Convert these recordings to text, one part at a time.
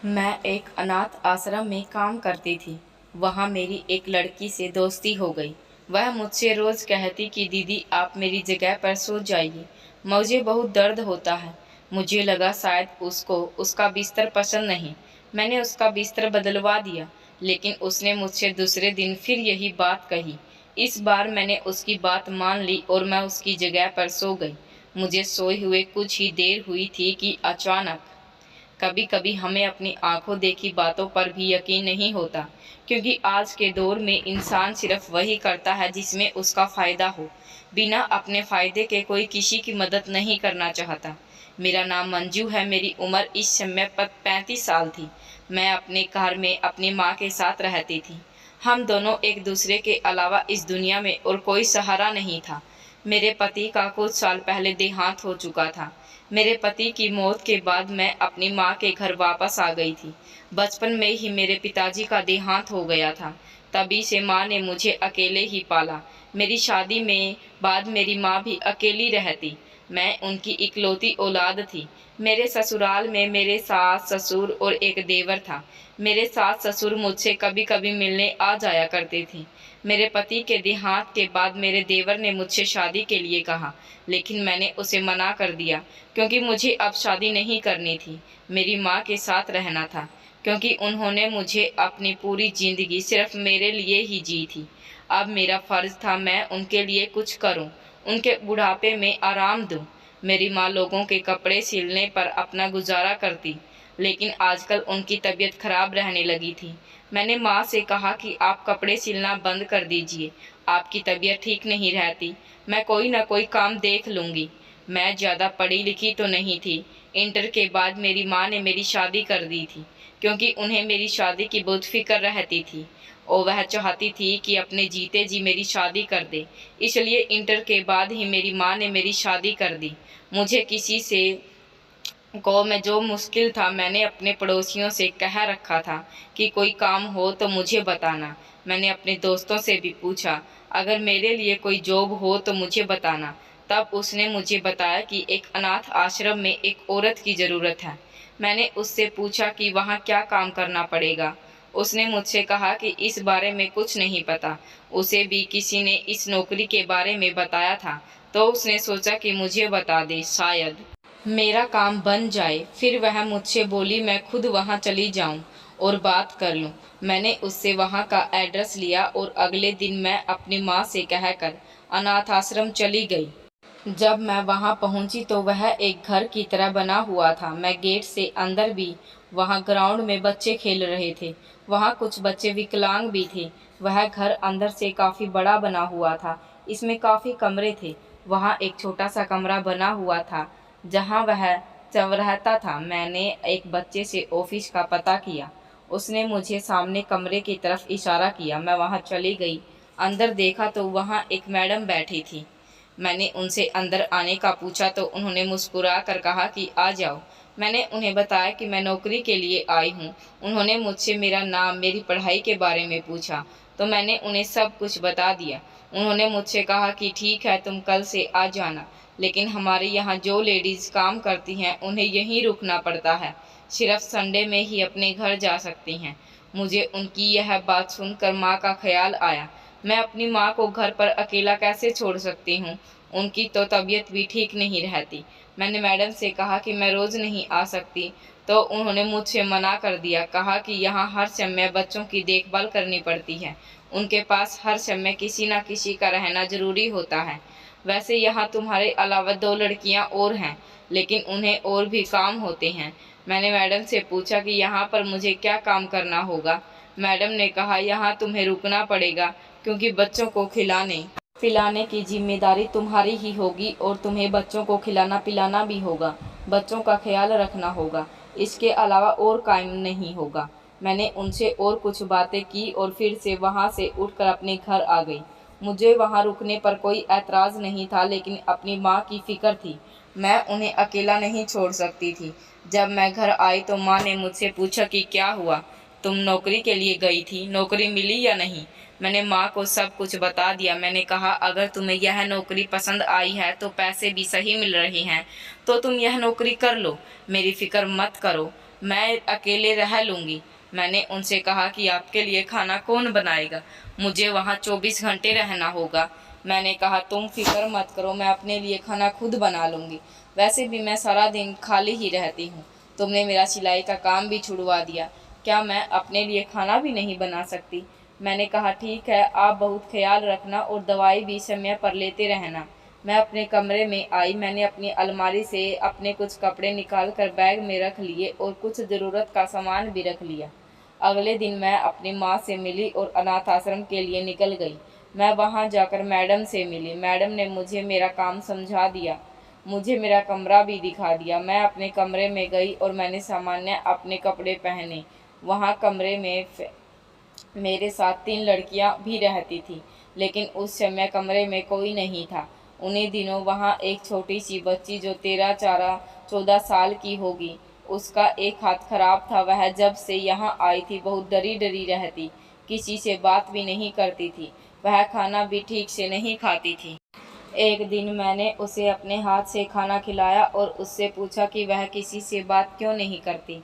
मैं एक अनाथ आश्रम में काम करती थी। वहाँ मेरी एक लड़की से दोस्ती हो गई। वह मुझसे रोज़ कहती कि दीदी आप मेरी जगह पर सो जाइए, मुझे बहुत दर्द होता है। मुझे लगा शायद उसको उसका बिस्तर पसंद नहीं। मैंने उसका बिस्तर बदलवा दिया, लेकिन उसने मुझसे दूसरे दिन फिर यही बात कही। इस बार मैंने उसकी बात मान ली और मैं उसकी जगह पर सो गई। मुझे सोए हुए कुछ ही देर हुई थी कि अचानक कभी कभी हमें अपनी आंखों देखी बातों पर भी यकीन नहीं होता, क्योंकि आज के दौर में इंसान सिर्फ वही करता है जिसमें उसका फ़ायदा हो। बिना अपने फ़ायदे के कोई किसी की मदद नहीं करना चाहता। मेरा नाम मंजू है। मेरी उम्र इस समय पर 35 साल थी। मैं अपने घर में अपनी माँ के साथ रहती थी। हम दोनों एक दूसरे के अलावा इस दुनिया में और कोई सहारा नहीं था। मेरे पति का कुछ साल पहले देहांत हो चुका था। मेरे पति की मौत के बाद मैं अपनी माँ के घर वापस आ गई थी। बचपन में ही मेरे पिताजी का देहांत हो गया था। तभी से माँ ने मुझे अकेले ही पाला। मेरी शादी में बाद मेरी माँ भी अकेली रहती। मैं उनकी इकलौती औलाद थी। मेरे ससुराल में मेरे सास ससुर और एक देवर था। मेरे सास ससुर मुझसे कभी कभी मिलने आ जाया करते थे। मेरे पति के देहांत के बाद मेरे देवर ने मुझसे शादी के लिए कहा, लेकिन मैंने उसे मना कर दिया, क्योंकि मुझे अब शादी नहीं करनी थी। मेरी माँ के साथ रहना था, क्योंकि उन्होंने मुझे अपनी पूरी ज़िंदगी सिर्फ मेरे लिए ही जी थी। अब मेरा फ़र्ज़ था मैं उनके लिए कुछ करूं, उनके बुढ़ापे में आराम दूं। मेरी माँ लोगों के कपड़े सिलने पर अपना गुजारा करती, लेकिन आजकल उनकी तबीयत खराब रहने लगी थी। मैंने माँ से कहा कि आप कपड़े सिलना बंद कर दीजिए, आपकी तबीयत ठीक नहीं रहती। मैं कोई ना कोई काम देख लूँगी। मैं ज़्यादा पढ़ी लिखी तो नहीं थी। इंटर के बाद मेरी माँ ने मेरी शादी कर दी थी, क्योंकि उन्हें मेरी शादी की बहुत फ़िक्र रहती थी और वह चाहती थी कि अपने जीते जी मेरी शादी कर दे। इसलिए इंटर के बाद ही मेरी माँ ने मेरी शादी कर दी। मुझे किसी से को मैं जो मुश्किल था, मैंने अपने पड़ोसियों से कह रखा था कि कोई काम हो तो मुझे बताना। मैंने अपने दोस्तों से भी पूछा, अगर मेरे लिए कोई जॉब हो तो मुझे बताना। तब उसने मुझे बताया कि एक अनाथ आश्रम में एक औरत की ज़रूरत है। मैंने उससे पूछा कि वहाँ क्या काम करना पड़ेगा। उसने मुझसे कहा कि इस बारे में कुछ नहीं पता। उसे भी किसी ने इस नौकरी के बारे में बताया था, तो उसने सोचा कि मुझे बता दे, शायद मेरा काम बन जाए। फिर वह मुझसे बोली मैं खुद वहाँ चली जाऊँ और बात कर लूँ। मैंने उससे वहाँ का एड्रेस लिया और अगले दिन मैं अपनी माँ से कहकर अनाथ आश्रम चली गई। जब मैं वहाँ पहुँची तो वह एक घर की तरह बना हुआ था। मैं गेट से अंदर भी, वहाँ ग्राउंड में बच्चे खेल रहे थे। वहाँ कुछ बच्चे विकलांग भी थे। वह घर अंदर से काफ़ी बड़ा बना हुआ था। इसमें काफ़ी कमरे थे। वहाँ एक छोटा सा कमरा बना हुआ था जहाँ वह रहता था। मैंने एक बच्चे से ऑफिस का पता किया। उसने मुझे सामने कमरे की तरफ इशारा किया। मैं वहाँ चली गई। अंदर देखा तो वहाँ एक मैडम बैठी थी। मैंने उनसे अंदर आने का पूछा तो उन्होंने मुस्कुरा कर कहा कि आ जाओ। मैंने उन्हें बताया कि मैं नौकरी के लिए आई हूँ। उन्होंने मुझसे मेरा नाम, मेरी पढ़ाई के बारे में पूछा, तो मैंने उन्हें सब कुछ बता दिया। उन्होंने मुझसे कहा कि ठीक है, तुम कल से आ जाना, लेकिन हमारे यहाँ जो लेडीज़ काम करती हैं उन्हें यहीं रुकना पड़ता है, सिर्फ संडे में ही अपने घर जा सकती हैं। मुझे उनकी यह बात सुनकर माँ का ख्याल आया। मैं अपनी माँ को घर पर अकेला कैसे छोड़ सकती हूँ? उनकी तो तबीयत भी ठीक नहीं रहती। मैंने मैडम से कहा कि मैं रोज़ नहीं आ सकती, तो उन्होंने मुझसे मना कर दिया। कहा कि यहाँ हर समय बच्चों की देखभाल करनी पड़ती है, उनके पास हर समय किसी न किसी का रहना ज़रूरी होता है। वैसे यहाँ तुम्हारे अलावा 2 लड़कियाँ और हैं, लेकिन उन्हें और भी काम होते हैं। मैंने मैडम से पूछा कि यहाँ पर मुझे क्या काम करना होगा। मैडम ने कहा यहाँ तुम्हें रुकना पड़ेगा, क्योंकि बच्चों को खिलाने पिलाने की जिम्मेदारी तुम्हारी ही होगी और तुम्हें बच्चों को खिलाना पिलाना भी होगा, बच्चों का ख्याल रखना होगा। इसके अलावा और काम नहीं होगा। मैंने उनसे और कुछ बातें की और फिर से वहाँ से उठकर अपने घर आ गई। मुझे वहाँ रुकने पर कोई ऐतराज़ नहीं था, लेकिन अपनी माँ की फ़िक्र थी। मैं उन्हें अकेला नहीं छोड़ सकती थी। जब मैं घर आई तो माँ ने मुझसे पूछा कि क्या हुआ, तुम नौकरी के लिए गई थी, नौकरी मिली या नहीं? मैंने माँ को सब कुछ बता दिया। मैंने कहा अगर तुम्हें यह नौकरी पसंद आई है तो पैसे भी सही मिल रहे हैं, तो तुम यह नौकरी कर लो, मेरी फ़िक्र मत करो। मैं अकेले रह लूँगी। मैंने उनसे कहा कि आपके लिए खाना कौन बनाएगा, मुझे वहाँ 24 घंटे रहना होगा। मैंने कहा तुम फिक्र मत करो, मैं अपने लिए खाना खुद बना लूँगी। वैसे भी मैं सारा दिन खाली ही रहती हूँ। तुमने मेरा सिलाई का काम भी छुड़वा दिया, क्या मैं अपने लिए खाना भी नहीं बना सकती? मैंने कहा ठीक है, आप बहुत ख्याल रखना और दवाई भी समय पर लेते रहना। मैं अपने कमरे में आई। मैंने अपनी अलमारी से अपने कुछ कपड़े निकाल कर बैग में रख लिए और कुछ ज़रूरत का सामान भी रख लिया। अगले दिन मैं अपनी माँ से मिली और अनाथ आश्रम के लिए निकल गई। मैं वहाँ जाकर मैडम से मिली। मैडम ने मुझे मेरा काम समझा दिया, मुझे मेरा कमरा भी दिखा दिया। मैं अपने कमरे में गई और मैंने सामान्य अपने कपड़े पहने। वहाँ कमरे में मेरे साथ 3 लड़कियां भी रहती थीं, लेकिन उस समय कमरे में कोई नहीं था। उन्हीं दिनों वहाँ एक छोटी सी बच्ची जो 13-14 साल की होगी, उसका एक हाथ खराब था। वह जब से यहाँ आई थी बहुत डरी डरी रहती, किसी से बात भी नहीं करती थी। वह खाना भी ठीक से नहीं खाती थी। एक दिन मैंने उसे अपने हाथ से खाना खिलाया और उससे पूछा कि वह किसी से बात क्यों नहीं करती।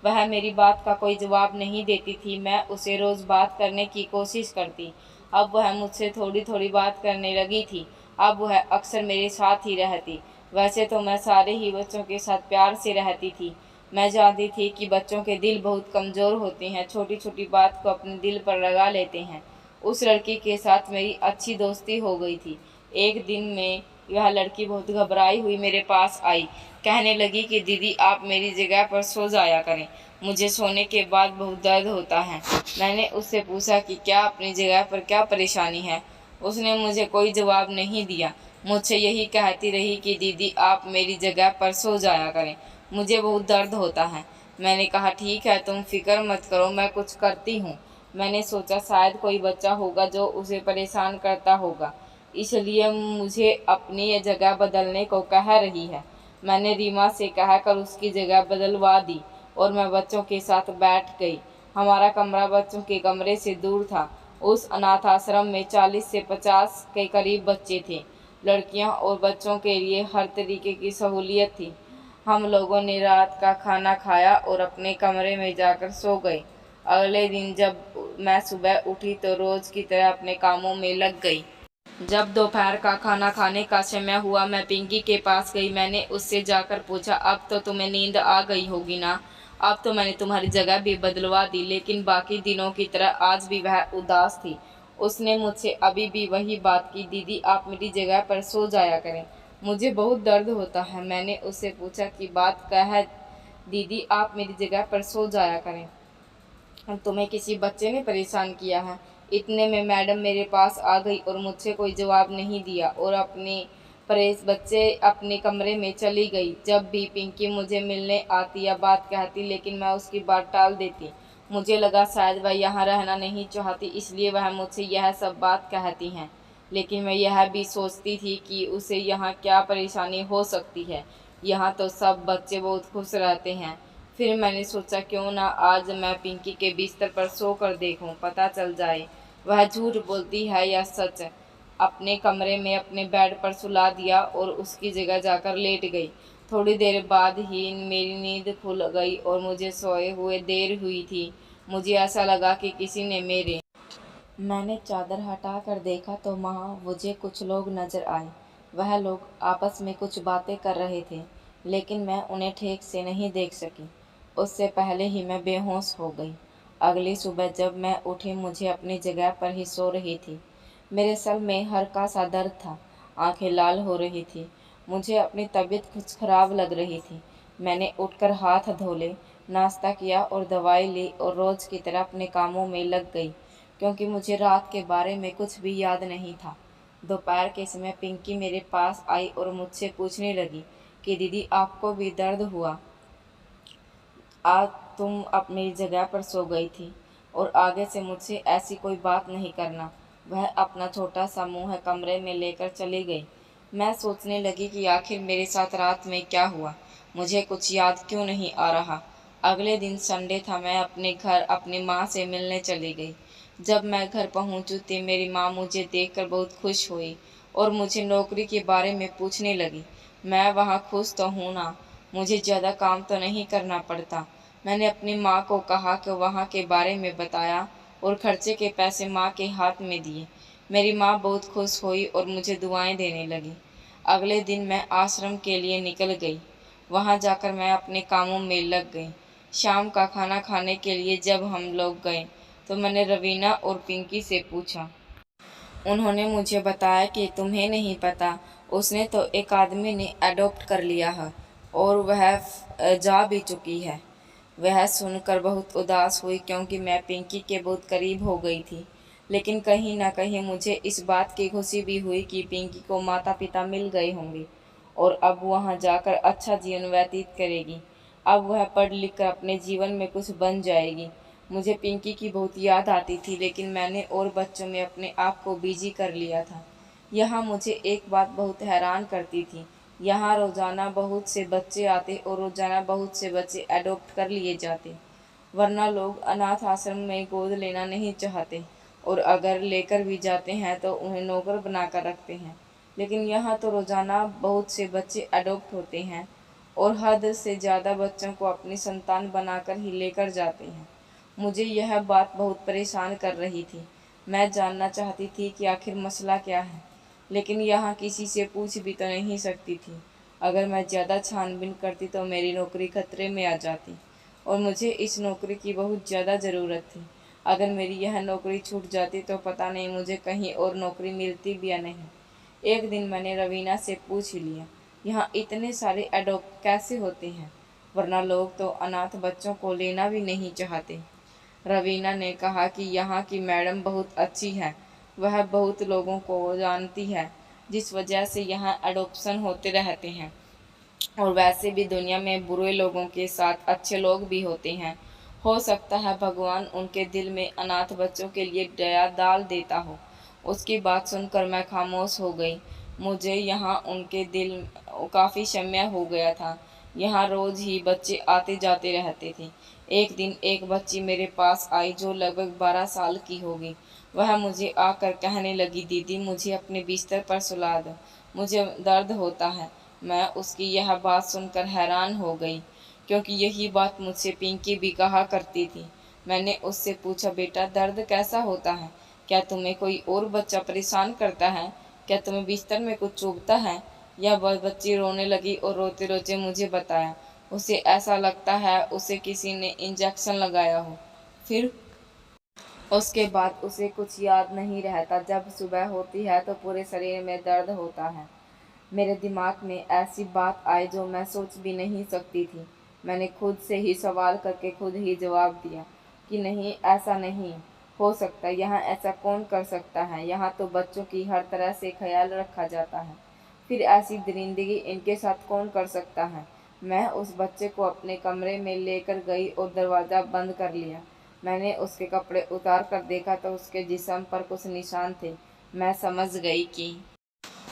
वह मेरी बात का कोई जवाब नहीं देती थी। मैं उसे रोज़ बात करने की कोशिश करती। अब वह मुझसे थोड़ी थोड़ी बात करने लगी थी। अब वह अक्सर मेरे साथ ही रहती। वैसे तो मैं सारे ही बच्चों के साथ प्यार से रहती थी। मैं जानती थी कि बच्चों के दिल बहुत कमज़ोर होते हैं, छोटी छोटी बात को अपने दिल पर लगा लेते हैं। उस लड़की के साथ मेरी अच्छी दोस्ती हो गई थी। एक दिन में वह लड़की बहुत घबराई हुई मेरे पास आई। कहने लगी कि दीदी आप मेरी जगह पर सो जाया करें, मुझे सोने के बाद बहुत दर्द होता है। मैंने उससे पूछा कि क्या अपनी जगह पर क्या परेशानी है। उसने मुझे कोई जवाब नहीं दिया, मुझसे यही कहती रही कि दीदी आप मेरी जगह पर सो जाया करें, मुझे बहुत दर्द होता है। मैंने कहा ठीक है, तुम फिक्र मत करो, मैं कुछ करती हूँ। मैंने सोचा शायद कोई बच्चा होगा जो उसे परेशान करता होगा, इसलिए मुझे अपनी ये जगह बदलने को कह रही है। मैंने रीमा से कहकर उसकी जगह बदलवा दी और मैं बच्चों के साथ बैठ गई। हमारा कमरा बच्चों के कमरे से दूर था। उस अनाथ आश्रम में 40 से 50 के करीब बच्चे थे। लड़कियां और बच्चों के लिए हर तरीके की सहूलियत थी। हम लोगों ने रात का खाना खाया और अपने कमरे में जाकर सो गए। अगले दिन जब मैं सुबह उठी तो रोज़ की तरह अपने कामों में लग गई। जब दोपहर का खाना खाने का समय हुआ, मैं पिंकी के पास गई। मैंने उससे जाकर पूछा अब तो तुम्हें नींद आ गई होगी ना? अब तो मैंने तुम्हारी जगह भी बदलवा दी, लेकिन बाकी दिनों की तरह आज भी वह उदास थी। उसने मुझसे अभी भी वही बात की, दीदी आप मेरी जगह पर सो जाया करें, मुझे बहुत दर्द होता है। मैंने उससे पूछा कि बात क्या है दीदी, आप मेरी जगह पर सो जाया करें, तुम्हें किसी बच्चे ने परेशान किया है? इतने में मैडम मेरे पास आ गई और मुझसे कोई जवाब नहीं दिया और अपने परेश बच्चे अपने कमरे में चली गई। जब भी पिंकी मुझे मिलने आती या बात कहती, लेकिन मैं उसकी बात टाल देती। मुझे लगा शायद वह यहाँ रहना नहीं चाहती, इसलिए वह मुझसे यह सब बात कहती हैं। लेकिन मैं यह भी सोचती थी कि उसे यहाँ क्या परेशानी हो सकती है, यहाँ तो सब बच्चे बहुत खुश रहते हैं। फिर मैंने सोचा क्यों ना आज मैं पिंकी के बिस्तर पर सो कर देखूं, पता चल जाए वह झूठ बोलती है या सच। अपने कमरे में अपने बेड पर सुला दिया और उसकी जगह जाकर लेट गई। थोड़ी देर बाद ही मेरी नींद खुल गई और मुझे सोए हुए देर हुई थी। मुझे ऐसा लगा कि किसी ने मेरे मैंने चादर हटाकर देखा तो वहाँ मुझे कुछ लोग नजर आए। वह लोग आपस में कुछ बातें कर रहे थे, लेकिन मैं उन्हें ठीक से नहीं देख सकी। उससे पहले ही मैं बेहोश हो गई। अगली सुबह जब मैं उठी मुझे अपनी जगह पर ही सो रही थी। मेरे सर में हल्का सा दर्द था, आंखें लाल हो रही थी, मुझे अपनी तबीयत कुछ खराब लग रही थी। मैंने उठकर हाथ धोले, नाश्ता किया और दवाई ली और रोज़ की तरह अपने कामों में लग गई, क्योंकि मुझे रात के बारे में कुछ भी याद नहीं था। दोपहर के समय पिंकी मेरे पास आई और मुझसे पूछने लगी कि दीदी आपको भी दर्द हुआ? आज तुम अपनी जगह पर सो गई थी और आगे से मुझसे ऐसी कोई बात नहीं करना। वह अपना छोटा सा मुंह कमरे में लेकर चली गई। मैं सोचने लगी कि आखिर मेरे साथ रात में क्या हुआ, मुझे कुछ याद क्यों नहीं आ रहा। अगले दिन संडे था। मैं अपने घर अपनी माँ से मिलने चली गई। जब मैं घर पहुँची तो मेरी माँ मुझे देखकर बहुत खुश हुई और मुझे नौकरी के बारे में पूछने लगी। मैं वहाँ खुश तो हूँ ना, मुझे ज़्यादा काम तो नहीं करना पड़ता, मैंने अपनी माँ को कहा कि वहाँ के बारे में बताया और खर्चे के पैसे माँ के हाथ में दिए। मेरी माँ बहुत खुश हुई और मुझे दुआएं देने लगी। अगले दिन मैं आश्रम के लिए निकल गई। वहाँ जाकर मैं अपने कामों में लग गई। शाम का खाना खाने के लिए जब हम लोग गए तो मैंने रवीना और पिंकी से पूछा। उन्होंने मुझे बताया कि तुम्हें नहीं पता, उसने तो एक आदमी ने अडॉप्ट कर लिया है और वह जा भी चुकी है। वह सुनकर बहुत उदास हुई क्योंकि मैं पिंकी के बहुत करीब हो गई थी। लेकिन कहीं न कहीं मुझे इस बात की खुशी भी हुई कि पिंकी को माता पिता मिल गए होंगे और अब वहाँ जाकर अच्छा जीवन व्यतीत करेगी। अब वह पढ़ लिख कर अपने जीवन में कुछ बन जाएगी। मुझे पिंकी की बहुत याद आती थी, लेकिन मैंने और बच्चों में अपने आप को बिजी कर लिया था। यहाँ मुझे एक बात बहुत हैरान करती थी। यहाँ रोज़ाना बहुत से बच्चे आते और रोज़ाना बहुत से बच्चे अडॉप्ट कर लिए जाते। वरना लोग अनाथ आश्रम में गोद लेना नहीं चाहते और अगर लेकर भी जाते हैं तो उन्हें नौकर बनाकर रखते हैं। लेकिन यहाँ तो रोज़ाना बहुत से बच्चे अडॉप्ट होते हैं और हद से ज़्यादा बच्चों को अपनी संतान बनाकर ही लेकर जाते हैं। मुझे यह बात बहुत परेशान कर रही थी। मैं जानना चाहती थी कि आखिर मसला क्या है, लेकिन यहाँ किसी से पूछ भी तो नहीं सकती थी। अगर मैं ज़्यादा छानबीन करती तो मेरी नौकरी खतरे में आ जाती और मुझे इस नौकरी की बहुत ज़्यादा ज़रूरत थी। अगर मेरी यह नौकरी छूट जाती तो पता नहीं मुझे कहीं और नौकरी मिलती भी या नहीं। एक दिन मैंने रवीना से पूछ ही लिया, यहाँ इतने सारे अडॉप्ट कैसे होते हैं? वरना लोग तो अनाथ बच्चों को लेना भी नहीं चाहते। रवीना ने कहा कि यहाँ की मैडम बहुत अच्छी है। वह बहुत लोगों को जानती है, जिस वजह से यहाँ अडॉप्शन होते रहते हैं। और वैसे भी दुनिया में बुरे लोगों के साथ अच्छे लोग भी होते हैं। हो सकता है भगवान उनके दिल में अनाथ बच्चों के लिए दया डाल देता हो। उसकी बात सुनकर मैं खामोश हो गई। मुझे यहाँ उनके दिल काफ़ी समय हो गया था। यहाँ रोज़ ही बच्चे आते जाते रहते थे। एक दिन एक बच्ची मेरे पास आई जो लगभग 12 साल की होगी। वह मुझे आकर कहने लगी, दीदी मुझे अपने बिस्तर पर सुला दो, मुझे दर्द होता है। मैं उसकी यह बात सुनकर हैरान हो गई, क्योंकि यही बात मुझसे पिंकी भी कहा करती थी। मैंने उससे पूछा, बेटा दर्द कैसा होता है? क्या तुम्हें कोई और बच्चा परेशान करता है? क्या तुम्हें बिस्तर में कुछ चुभता है? यह बच्ची रोने लगी और रोते रोते मुझे बताया, उसे ऐसा लगता है उसे किसी ने इंजेक्शन लगाया हो। फिर उसके बाद उसे कुछ याद नहीं रहता। जब सुबह होती है तो पूरे शरीर में दर्द होता है। मेरे दिमाग में ऐसी बात आई जो मैं सोच भी नहीं सकती थी। मैंने खुद से ही सवाल करके खुद ही जवाब दिया कि नहीं, ऐसा नहीं हो सकता। यहाँ ऐसा कौन कर सकता है? यहाँ तो बच्चों की हर तरह से ख्याल रखा जाता है। फिर ऐसी दरिंदगी इनके साथ कौन कर सकता है? मैं उस बच्चे को अपने कमरे में लेकर गई और दरवाज़ा बंद कर लिया। मैंने उसके कपड़े उतार कर देखा तो उसके जिस्म पर कुछ निशान थे। मैं समझ गई कि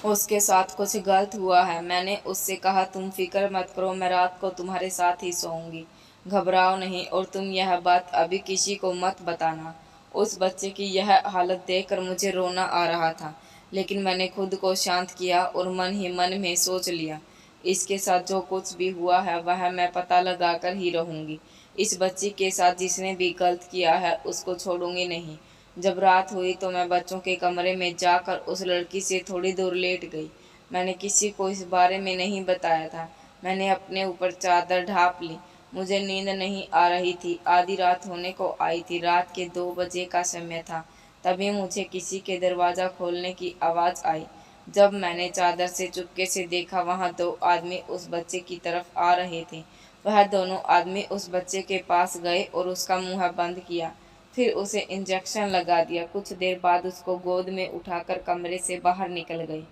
उसके साथ कुछ गलत हुआ है। मैंने उससे कहा, तुम फिक्र मत करो, मैं रात को तुम्हारे साथ ही सोऊंगी, घबराओ नहीं और तुम यह बात अभी किसी को मत बताना। उस बच्चे की यह हालत देखकर मुझे रोना आ रहा था, लेकिन मैंने खुद को शांत किया और मन ही मन में सोच लिया, इसके साथ जो कुछ भी हुआ है वह मैं पता लगा कर ही रहूँगी। इस बच्ची के साथ जिसने भी गलत किया है उसको छोड़ूंगी नहीं। जब रात हुई तो मैं बच्चों के कमरे में जाकर उस लड़की से थोड़ी दूर लेट गई। मैंने किसी को इस बारे में नहीं बताया था। मैंने अपने ऊपर चादर ढाँप ली। मुझे नींद नहीं आ रही थी। आधी रात होने को आई थी। रात के 2 बजे का समय था। तभी मुझे किसी के दरवाज़ा खोलने की आवाज़ आई। जब मैंने चादर से चुपके से देखा, वहाँ 2 आदमी उस बच्चे की तरफ आ रहे थे। वह दोनों आदमी उस बच्चे के पास गए और उसका मुँह बंद किया। फिर उसे इंजेक्शन लगा दिया। कुछ देर बाद उसको गोद में उठाकर कमरे से बाहर निकल गई।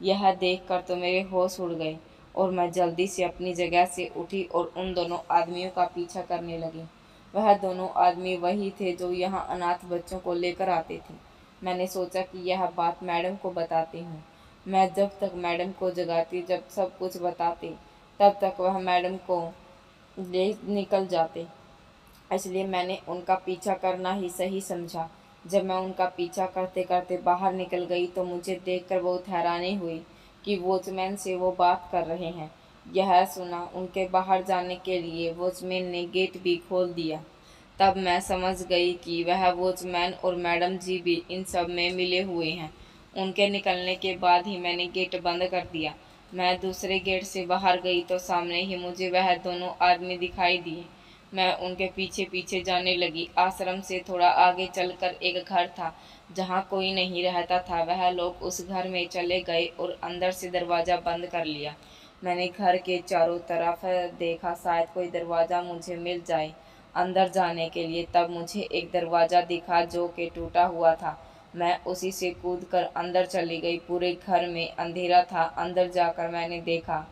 यह देखकर तो मेरे होश उड़ गए और मैं जल्दी से अपनी जगह से उठी और उन दोनों आदमियों का पीछा करने लगी। वह दोनों आदमी वही थे जो यहाँ अनाथ बच्चों को लेकर आते थे। मैंने सोचा कि यह बात मैडम को बताती हूँ। मैं जब तक मैडम को जगाती, जब सब कुछ बताती, तब तक वह मैडम को ले निकल जाते। इसलिए मैंने उनका पीछा करना ही सही समझा। जब मैं उनका पीछा करते करते बाहर निकल गई तो मुझे देखकर बहुत हैरानी हुई कि वॉचमैन से वो बात कर रहे हैं। यह सुना उनके बाहर जाने के लिए वॉचमैन ने गेट भी खोल दिया। तब मैं समझ गई कि वह वॉचमैन और मैडम जी भी इन सब में मिले हुए हैं। उनके निकलने के बाद ही मैंने गेट बंद कर दिया। मैं दूसरे गेट से बाहर गई तो सामने ही मुझे वह दोनों आदमी दिखाई दिए। मैं उनके पीछे पीछे जाने लगी। आश्रम से थोड़ा आगे चलकर एक घर था जहाँ कोई नहीं रहता था। वह लोग उस घर में चले गए और अंदर से दरवाज़ा बंद कर लिया। मैंने घर के चारों तरफ देखा, शायद कोई दरवाज़ा मुझे मिल जाए अंदर जाने के लिए। तब मुझे एक दरवाज़ा दिखा जो कि टूटा हुआ था। मैं उसी से कूदकर अंदर चली गई। पूरे घर में अंधेरा था। अंदर जाकर मैंने देखा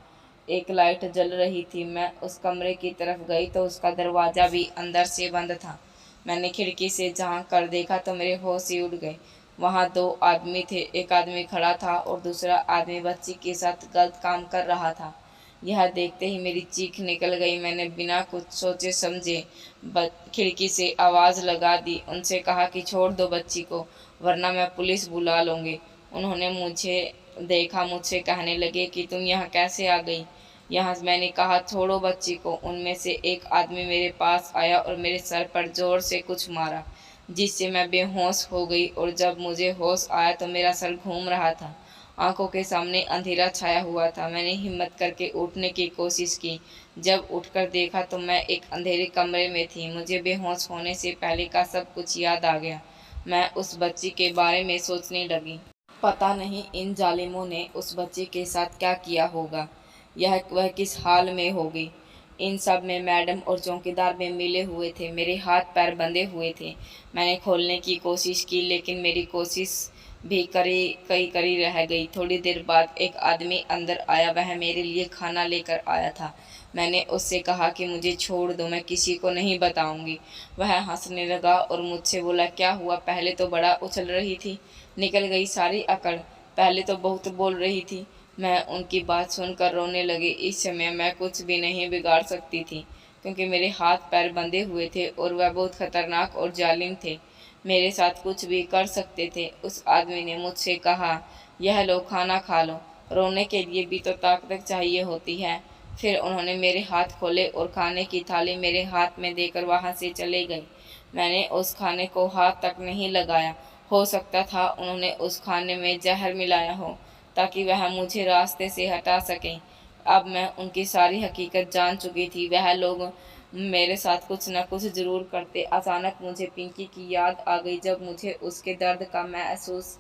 एक लाइट जल रही थी। मैं उस कमरे की तरफ गई तो उसका दरवाज़ा भी अंदर से बंद था। मैंने खिड़की से झांक कर देखा तो मेरे होश ही उड़ गए। वहाँ दो आदमी थे। एक आदमी खड़ा था और दूसरा आदमी बच्ची के साथ गलत काम कर रहा था। यह देखते ही मेरी चीख निकल गई। मैंने बिना कुछ सोचे समझे खिड़की से आवाज़ लगा दी। उनसे कहा कि छोड़ दो बच्ची को, वरना मैं पुलिस बुला लूँगी। उन्होंने मुझे देखा, मुझसे कहने लगे कि तुम यहाँ कैसे आ गई यहाँ। मैंने कहा छोड़ो बच्ची को। उनमें से एक आदमी मेरे पास आया और मेरे सर पर जोर से कुछ मारा, जिससे मैं बेहोश हो गई। और जब मुझे होश आया तो मेरा सर घूम रहा था। आंखों के सामने अंधेरा छाया हुआ था। मैंने हिम्मत करके उठने की कोशिश की। जब उठकर देखा तो मैं एक अंधेरे कमरे में थी। मुझे बेहोश होने से पहले का सब कुछ याद आ गया। मैं उस बच्ची के बारे में सोचने लगी। पता नहीं इन जालिमों ने उस बच्चे के साथ क्या किया होगा। वह किस हाल में होगी। इन सब में मैडम और चौकीदार में मिले हुए थे। मेरे हाथ पैर बंधे हुए थे। मैंने खोलने की कोशिश की, लेकिन मेरी कोशिश भी करी रह गई। थोड़ी देर बाद एक आदमी अंदर आया। वह मेरे लिए खाना लेकर आया था। मैंने उससे कहा कि मुझे छोड़ दो, मैं किसी को नहीं बताऊंगी। वह हंसने लगा और मुझसे बोला क्या हुआ, पहले तो बड़ा उछल रही थी, निकल गई सारी अकड़। पहले तो बहुत बोल रही थी। मैं उनकी बात सुनकर रोने लगी। इस समय मैं कुछ भी नहीं बिगाड़ सकती थी, क्योंकि मेरे हाथ पैर बंधे हुए थे और वह बहुत खतरनाक और जालिम थे। मेरे साथ कुछ भी कर सकते थे। उस आदमी ने मुझसे कहा, यह लो खाना खा लो, रोने के लिए भी तो ताकत चाहिए होती है। फिर उन्होंने मेरे हाथ खोले और खाने की थाली मेरे हाथ में देकर वहाँ से चले गए। मैंने उस खाने को हाथ तक नहीं लगाया। हो सकता था उन्होंने उस खाने में जहर मिलाया हो, ताकि वह मुझे रास्ते से हटा सकें। अब मैं उनकी सारी हकीकत जान चुकी थी। वह लोग मेरे साथ कुछ न कुछ ज़रूर करते। अचानक मुझे पिंकी की याद आ गई। जब मुझे उसके दर्द का महसूस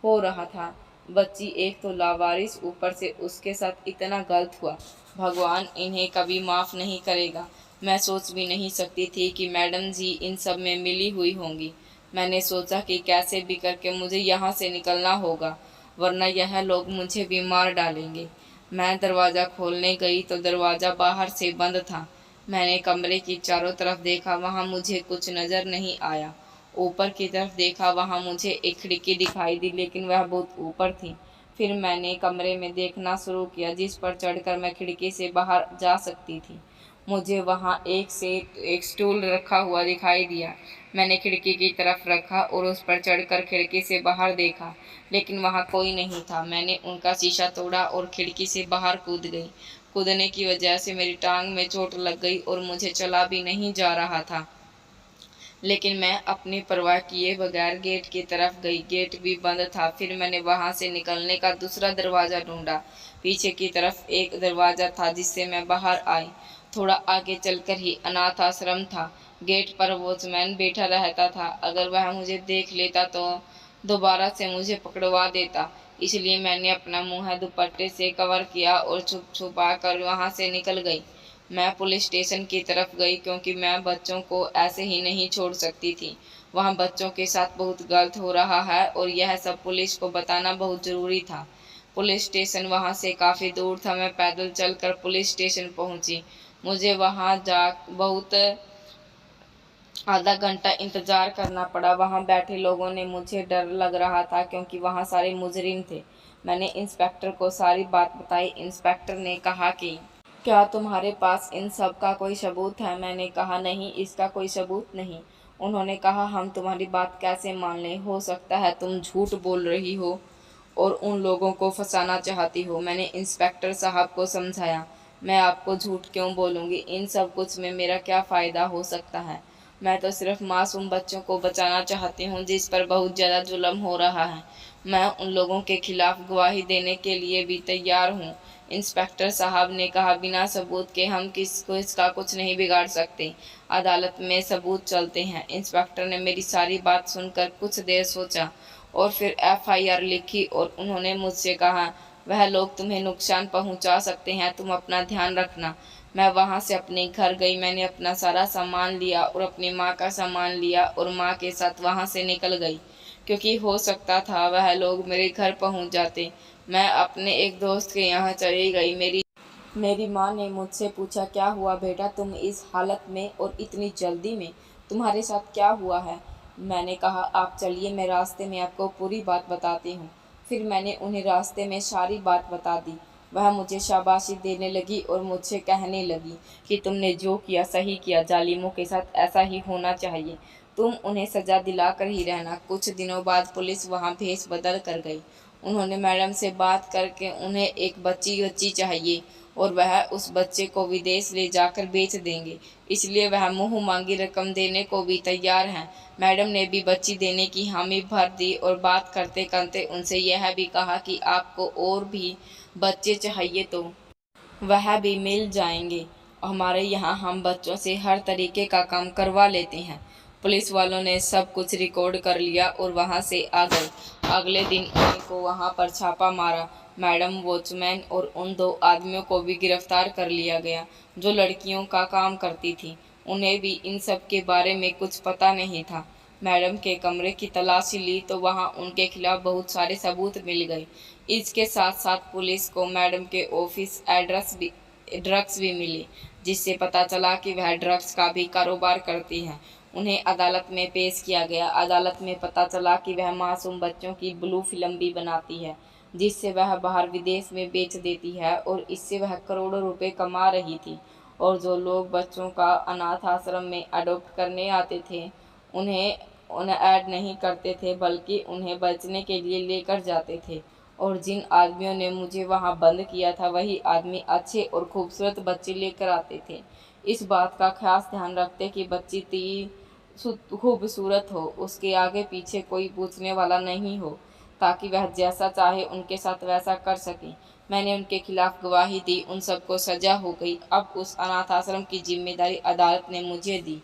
हो रहा था। बच्ची एक तो लावारिस, ऊपर से उसके साथ इतना गलत हुआ। भगवान इन्हें कभी माफ़ नहीं करेगा। मैं सोच भी नहीं सकती थी कि मैडम जी इन सब में मिली हुई होंगी। मैंने सोचा कि कैसे भी करके मुझे यहाँ से निकलना होगा, वरना यह लोग मुझे भी मार डालेंगे। मैं दरवाज़ा खोलने गई तो दरवाज़ा बाहर से बंद था। मैंने कमरे की चारों तरफ देखा, वहाँ मुझे कुछ नज़र नहीं आया। ऊपर की तरफ देखा, वहाँ मुझे एक खिड़की दिखाई दी, लेकिन वह बहुत ऊपर थी। फिर मैंने कमरे में देखना शुरू किया, जिस पर चढ़कर मैं खिड़की से बाहर जा सकती थी। मुझे वहाँ एक स्टूल रखा हुआ दिखाई दिया। मैंने खिड़की की तरफ रखा और उस पर चढ़कर खिड़की से बाहर देखा, लेकिन वहाँ कोई नहीं था। मैंने उनका शीशा तोड़ा और खिड़की से बाहर कूद गई। कूदने की वजह से मेरी टांग में चोट लग गई और मुझे चला भी नहीं जा रहा था। लेकिन मैं अपनी परवाह किए बगैर गेट की तरफ गई। गेट भी बंद था। फिर मैंने वहाँ से निकलने का दूसरा दरवाज़ा ढूंढा। पीछे की तरफ एक दरवाज़ा था जिससे मैं बाहर आई। थोड़ा आगे चलकर ही अनाथ आश्रम था। गेट पर वॉचमैन बैठा रहता था। अगर वह मुझे देख लेता तो दोबारा से मुझे पकड़वा देता। इसलिए मैंने अपना मुँह दुपट्टे से कवर किया और छुप छुपा कर वहाँ से निकल गई। मैं पुलिस स्टेशन की तरफ गई, क्योंकि मैं बच्चों को ऐसे ही नहीं छोड़ सकती थी। वहाँ बच्चों के साथ बहुत गलत हो रहा है और यह सब पुलिस को बताना बहुत ज़रूरी था। पुलिस स्टेशन वहाँ से काफ़ी दूर था। मैं पैदल चलकर पुलिस स्टेशन पहुँची। मुझे वहाँ जा बहुत आधा घंटा इंतज़ार करना पड़ा। वहाँ बैठे लोगों ने मुझे डर लग रहा था, क्योंकि वहाँ सारे मुजरिम थे। मैंने इंस्पेक्टर को सारी बात बताई। इंस्पेक्टर ने कहा कि क्या तुम्हारे पास इन सब का कोई सबूत है? मैंने कहा नहीं, इसका कोई सबूत नहीं। उन्होंने कहा हम तुम्हारी बात कैसे मान लें? हो सकता है तुम झूठ बोल रही हो और उन लोगों को फंसाना चाहती हो। मैंने इंस्पेक्टर साहब को समझाया, मैं आपको झूठ क्यों बोलूँगी? इन सब कुछ में मेरा क्या फ़ायदा हो सकता है? मैं तो सिर्फ मासूम बच्चों को बचाना चाहती हूँ जिस पर बहुत ज़्यादा जुल्म हो रहा है। मैं उन लोगों के खिलाफ गवाही देने के लिए भी तैयार हूँ। इंस्पेक्टर साहब ने कहा, बिना सबूत के हम किसको इसका कुछ नहीं बिगाड़ सकते। अदालत में सबूत चलते हैं। इंस्पेक्टर ने मेरी सारी बात सुनकर कुछ देर सोचा और फिर एफआईआर लिखी और उन्होंने मुझसे कहा, वह लोग तुम्हें नुकसान पहुंचा सकते हैं, तुम अपना ध्यान रखना। मैं वहां से अपने घर गई। मैंने अपना सारा सामान लिया और अपनी माँ का सामान लिया और माँ के साथ वहां से निकल गई, क्योंकि हो सकता था वह लोग मेरे घर पहुंच जाते। मैं अपने एक दोस्त के यहाँ चली गई। मेरी माँ ने मुझसे पूछा, क्या हुआ बेटा, तुम इस हालत में और इतनी जल्दी में, तुम्हारे साथ क्या हुआ है? मैंने कहा, आप चलिए, मैं रास्ते में आपको पूरी बात बताती हूँ। फिर मैंने उन्हें रास्ते में सारी बात बता दी। वह मुझे शाबाशी देने लगी और मुझसे कहने लगी कि तुमने जो किया सही किया, जालिमों के साथ ऐसा ही होना चाहिए, तुम उन्हें सज़ा दिलाकर ही रहना। कुछ दिनों बाद पुलिस वहाँ भेस बदल कर गई। उन्होंने मैडम से बात करके उन्हें एक बच्ची चाहिए और वह उस बच्चे को विदेश ले जाकर बेच देंगे, इसलिए वह मुँह मांगी रकम देने को भी तैयार हैं। मैडम ने भी बच्ची देने की हामी भर दी और बात करते करते उनसे यह भी कहा कि आपको और भी बच्चे चाहिए तो वह भी मिल जाएंगे। हमारे यहाँ हम बच्चों से हर तरीके का काम करवा लेते हैं। पुलिस वालों ने सब कुछ रिकॉर्ड कर लिया और वहाँ से आ गए। अगले दिन उन्हीं को वहाँ पर छापा मारा। मैडम, वॉचमैन और उन 2 आदमियों को भी गिरफ्तार कर लिया गया जो लड़कियों का काम करती थी। उन्हें भी इन सब के बारे में कुछ पता नहीं था। मैडम के कमरे की तलाशी ली तो वहाँ उनके खिलाफ बहुत सारे सबूत मिल गए। इसके साथ साथ पुलिस को मैडम के ऑफिस ड्रग्स भी मिली, जिससे पता चला कि वह ड्रग्स का भी कारोबार करती हैं। उन्हें अदालत में पेश किया गया। अदालत में पता चला कि वह मासूम बच्चों की ब्लू फिल्म भी बनाती है, जिससे वह बाहर विदेश में बेच देती है और इससे वह करोड़ों रुपए कमा रही थी। और जो लोग बच्चों का अनाथ आश्रम में अडॉप्ट करने आते थे, उन्हें उन्हें ऐड नहीं करते थे, बल्कि उन्हें बचने के लिए लेकर जाते थे। और जिन आदमियों ने मुझे वहाँ बंद किया था, वही आदमी अच्छे और खूबसूरत बच्चे लेकर आते थे। इस बात का खास ध्यान रखते कि बच्ची खूबसूरत हो, उसके आगे पीछे कोई पूछने वाला नहीं हो, ताकि वह जैसा चाहे उनके साथ वैसा कर सके। मैंने उनके खिलाफ गवाही दी, उन सबको सजा हो गई। अब उस अनाथ आश्रम की जिम्मेदारी अदालत ने मुझे दी।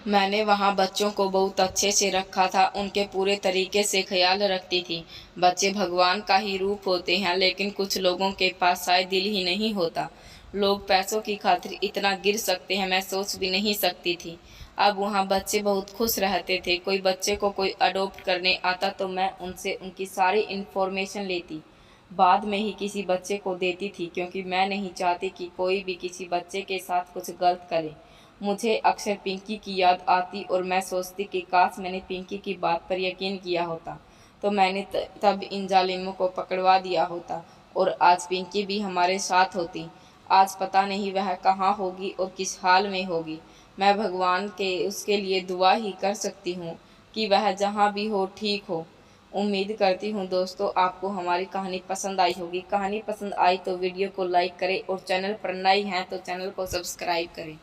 मैंने वहाँ बच्चों को बहुत अच्छे से रखा था, उनके पूरे तरीके से ख्याल रखती थी। बच्चे भगवान का ही रूप होते हैं, लेकिन कुछ लोगों के पास शायद दिल ही नहीं होता। लोग पैसों की खातिर इतना गिर सकते हैं, मैं सोच भी नहीं सकती थी। अब वहाँ बच्चे बहुत खुश रहते थे। कोई बच्चे को कोई अडॉप्ट करने आता तो मैं उनसे उनकी सारी इन्फॉर्मेशन लेती, बाद में ही किसी बच्चे को देती थी, क्योंकि मैं नहीं चाहती कि कोई भी किसी बच्चे के साथ कुछ गलत करे। मुझे अक्सर पिंकी की याद आती और मैं सोचती कि काश मैंने पिंकी की बात पर यकीन किया होता, तो मैंने तब इन जालिमों को पकड़वा दिया होता और आज पिंकी भी हमारे साथ होती। आज पता नहीं वह कहाँ होगी और किस हाल में होगी। मैं भगवान के उसके लिए दुआ ही कर सकती हूँ कि वह जहाँ भी हो ठीक हो। उम्मीद करती हूँ दोस्तों आपको हमारी कहानी पसंद आई होगी। कहानी पसंद आई तो वीडियो को लाइक करें और चैनल पर नए हैं तो चैनल को सब्सक्राइब करें।